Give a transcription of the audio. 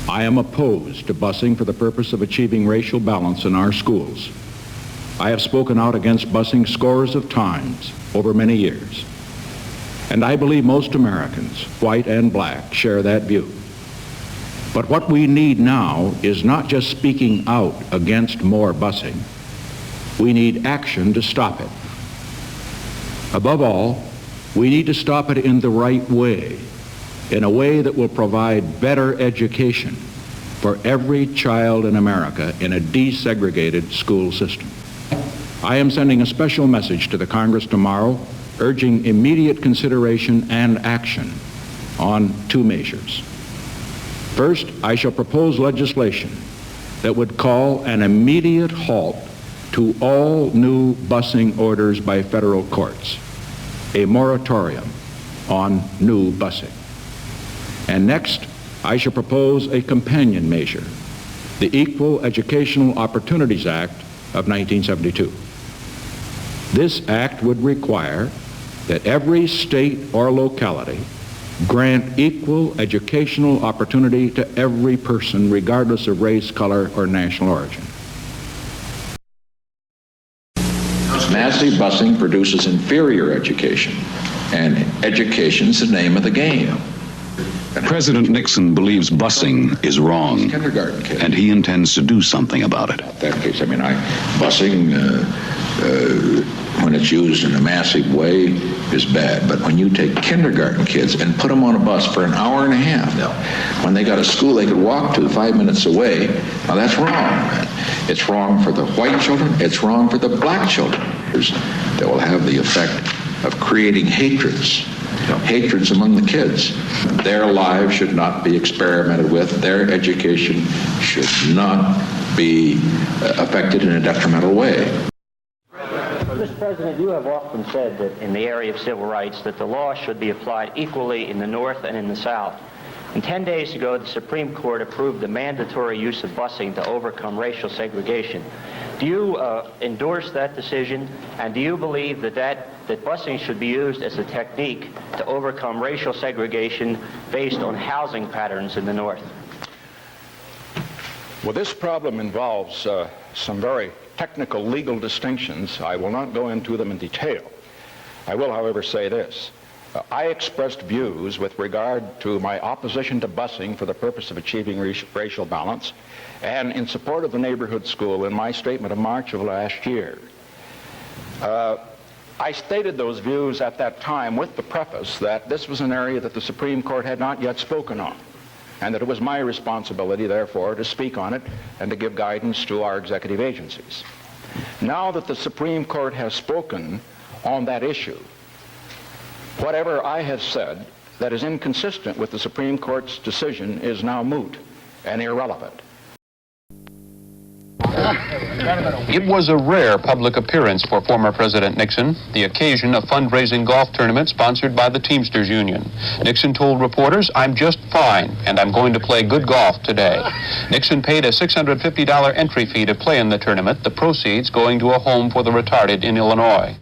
I am opposed to busing for the purpose of achieving racial balance in our schools. I have spoken out against busing scores of times over many years. And I believe most Americans, white and black, share that view. But what we need now is not just speaking out against more busing. We need action to stop it. Above all, we need to stop it in the right way, in a way that will provide better education for every child in America in a desegregated school system. I am sending a special message to the Congress tomorrow, urging immediate consideration and action on two measures. First, I shall propose legislation that would call an immediate halt to all new busing orders by federal courts, a moratorium on new busing. And next, I shall propose a companion measure, the Equal Educational Opportunities Act of 1972. This act would require that every state or locality grant equal educational opportunity to every person, regardless of race, color, or national origin. Massive busing produces inferior education, and education's the name of the game. President Nixon believes busing is wrong, and he intends to do something about it. In that case, busing, when it's used in a massive way, is bad. But when you take kindergarten kids and put them on a bus for an hour and a half, when they got a school they could walk to 5 minutes away, now that's wrong. It's wrong for the white children. It's wrong for the black children. That will have the effect of creating hatreds among the kids. Their lives should not be experimented with. Their education should not be affected in a detrimental way. Mr. President, you have often said that in the area of civil rights that the law should be applied equally in the North and in the South. And 10 days ago, the Supreme Court approved the mandatory use of busing to overcome racial segregation. Do you endorse that decision, and do you believe that busing should be used as a technique to overcome racial segregation based on housing patterns in the North? Well, this problem involves some very technical legal distinctions. I will not go into them in detail. I will, however, say this. I expressed views with regard to my opposition to busing for the purpose of achieving racial balance and in support of the neighborhood school in my statement of March of last year. I stated those views at that time with the preface that this was an area that the Supreme Court had not yet spoken on, and that it was my responsibility, therefore, to speak on it and to give guidance to our executive agencies. Now that the Supreme Court has spoken on that issue, whatever I have said that is inconsistent with the Supreme Court's decision is now moot and irrelevant. It was a rare public appearance for former President Nixon, the occasion of fundraising golf tournament sponsored by the Teamsters Union. Nixon told reporters, "I'm just fine, and I'm going to play good golf today." Nixon paid a $650 entry fee to play in the tournament, the proceeds going to a home for the retarded in Illinois.